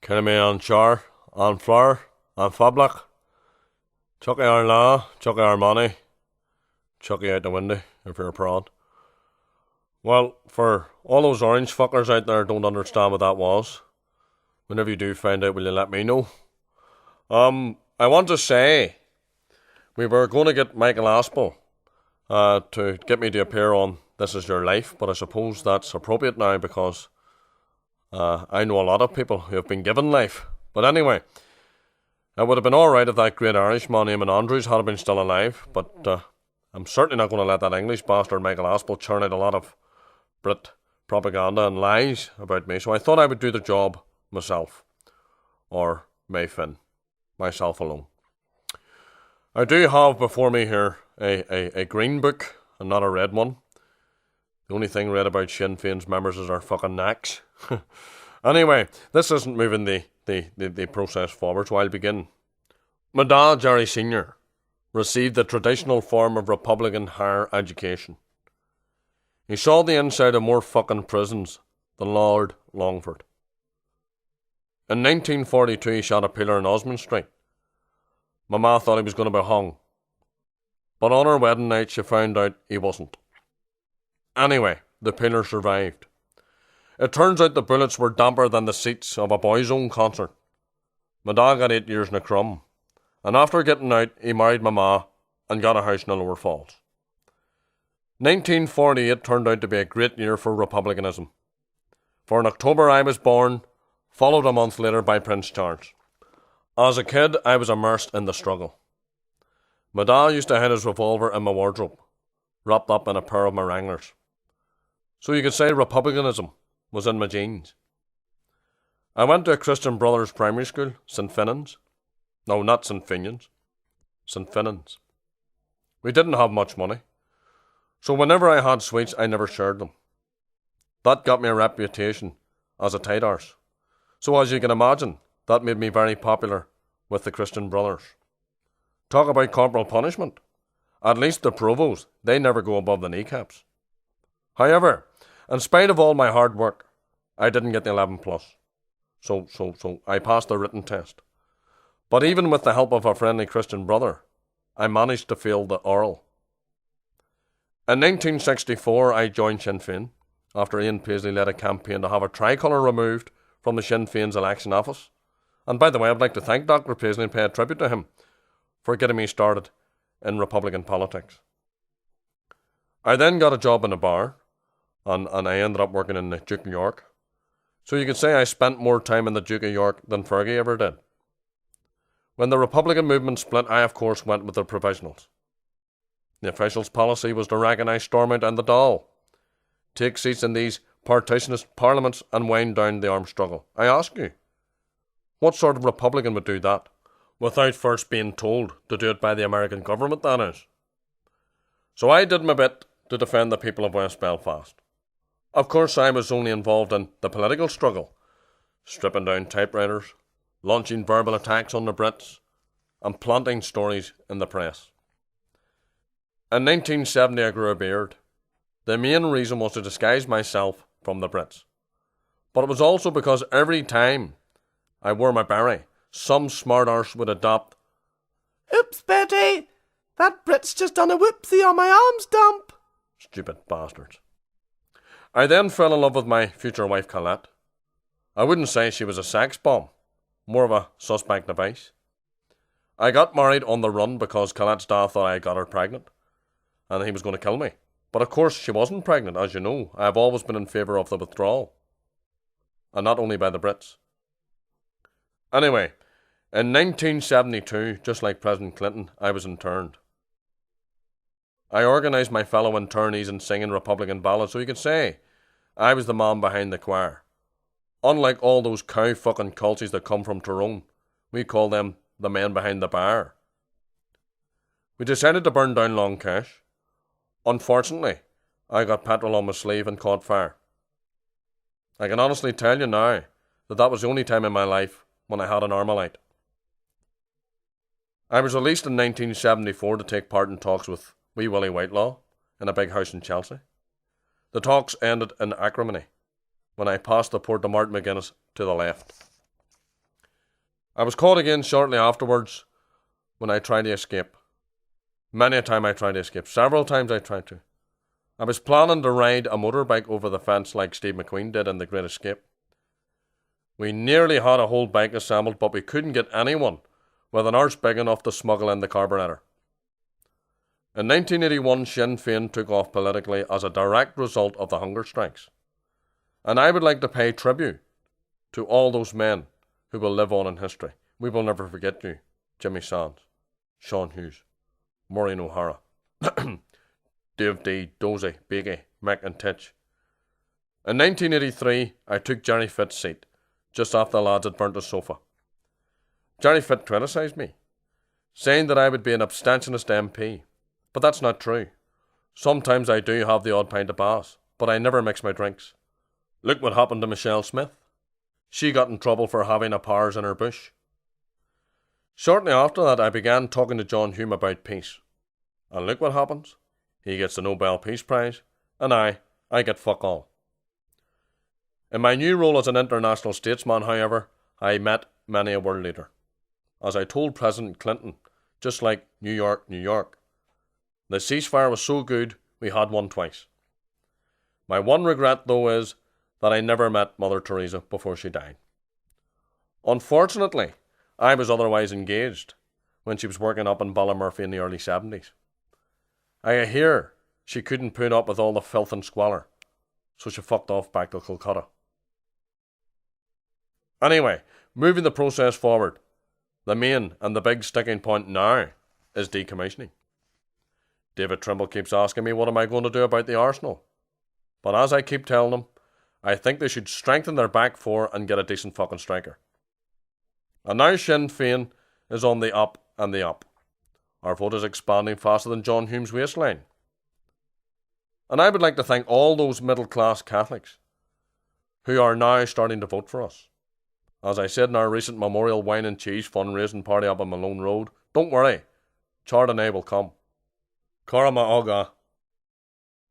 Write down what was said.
Kenna me an char, an flour, an fablach, chucky our law, chucky our money, chucky out the window if you're a prod. Well, for all those orange fuckers out there who don't understand what that was, whenever you do find out, will you let me know? I want to say, we were going to get Michael Aspel to get me to appear on This Is Your Life, but I suppose that's appropriate now because I know a lot of people who have been given life. But anyway, it would have been alright if that great Irishman named Andrews had been still alive, but I'm certainly not going to let that English bastard Michael Aspel churn out a lot of Brit propaganda and lies about me, so I thought I would do the job myself. Or May Finn. Myself alone. I do have before me here a green book and not a red one. The only thing read about Sinn Féin's members is our fucking necks. Anyway, this isn't moving the process forward, so I'll begin. My dad, Gerry Sr., received the traditional form of Republican higher education. He saw the inside of more fucking prisons than Lord Longford. In 1942 he shot a pillar in Osmond Street. My ma thought he was going to be hung. But on her wedding night she found out he wasn't. Anyway, the pillar survived. It turns out the bullets were damper than the seats of a Boys' Own concert. My dad got 8 years in a crumb. And after getting out, he married my ma and got a house in the Lower Falls. 1948 turned out to be a great year for republicanism. For in October I was born, followed a month later by Prince Charles. As a kid, I was immersed in the struggle. My dad used to hide his revolver in my wardrobe, wrapped up in a pair of my Wranglers. So you could say republicanism was in my genes. I went to a Christian Brothers primary school, St. Finnan's. No, not St. Finian's. St. Finnan's. We didn't have much money, so whenever I had sweets, I never shared them. That got me a reputation as a tight arse. So as you can imagine, that made me very popular with the Christian Brothers. Talk about corporal punishment. At least the provosts, they never go above the kneecaps. However, in spite of all my hard work, I didn't get the 11 plus. So I passed the written test. But even with the help of a friendly Christian brother, I managed to fail the oral. In 1964, I joined Sinn Féin after Ian Paisley led a campaign to have a tricolour removed from the Sinn Féin's election office. And by the way, I'd like to thank Dr. Paisley and pay a tribute to him for getting me started in Republican politics. I then got a job in a bar, and I ended up working in the Duke of York. So you could say I spent more time in the Duke of York than Fergie ever did. When the Republican movement split, I of course went with the provisionals. The officials' policy was to recognise Stormont and the Dáil, take seats in these partitionist parliaments and wind down the armed struggle. I ask you, what sort of Republican would do that, without first being told to do it by the American government, that is? So I did my bit to defend the people of West Belfast. Of course I was only involved in the political struggle, stripping down typewriters, launching verbal attacks on the Brits, and planting stories in the press. In 1970 I grew a beard. The main reason was to disguise myself from the Brits. But it was also because every time I wore my beret, some smart arse would adopt, "Oops, Betty, that Brit's just done a whoopsie on my arms dump." Stupid bastards. I then fell in love with my future wife Colette. I wouldn't say she was a sex bomb, more of a suspect device. I got married on the run because Colette's dad thought I got her pregnant, and he was going to kill me. But of course she wasn't pregnant, as you know. I have always been in favour of the withdrawal. And not only by the Brits. Anyway, in 1972, just like President Clinton, I was interned. I organised my fellow internees in singing Republican ballads, so you could say I was the man behind the choir. Unlike all those cow-fucking culties that come from Tyrone, we call them the men behind the bar. We decided to burn down Long Cash. Unfortunately, I got petrol on my sleeve and caught fire. I can honestly tell you now that was the only time in my life when I had an Armalite. I was released in 1974 to take part in talks with Wee Willie Whitelaw in a big house in Chelsea. The talks ended in acrimony when I passed the Port of Martin McGuinness to the left. I was caught again shortly afterwards when I tried to escape. Many a time I tried to escape. Several times I tried to. I was planning to ride a motorbike over the fence like Steve McQueen did in The Great Escape. We nearly had a whole bike assembled, but we couldn't get anyone with an arse big enough to smuggle in the carburetor. In 1981, Sinn Féin took off politically as a direct result of the hunger strikes. And I would like to pay tribute to all those men who will live on in history. We will never forget you, Jimmy Sands, Sean Hughes, Maureen O'Hara, Dave D, Dozy, Beaky, Mick and Titch. In 1983, I took Gerry Fitt's seat, just after the lads had burnt his sofa. Gerry Fitt criticised me, saying that I would be an abstentionist MP. But that's not true. Sometimes I do have the odd pint of Bass, but I never mix my drinks. Look what happened to Michelle Smith. She got in trouble for having a powers in her bush. Shortly after that, I began talking to John Hume about peace. And look what happens. He gets the Nobel Peace Prize, and I get fuck all. In my new role as an international statesman, however, I met many a world leader. As I told President Clinton, just like New York, New York, the ceasefire was so good, we had one twice. My one regret, though, is that I never met Mother Teresa before she died. Unfortunately, I was otherwise engaged when she was working up in Ballymurphy in the early 70s. I hear she couldn't put up with all the filth and squalor, so she fucked off back to Calcutta. Anyway, moving the process forward, the main and the big sticking point now is decommissioning. David Trimble keeps asking me what am I going to do about the Arsenal. But as I keep telling him, I think they should strengthen their back four and get a decent fucking striker. And now Sinn Féin is on the up and the up. Our vote is expanding faster than John Hume's waistline. And I would like to thank all those middle-class Catholics who are now starting to vote for us. As I said in our recent memorial wine and cheese fundraising party up on Malone Road, don't worry, Chardonnay will come. Cara ma aga.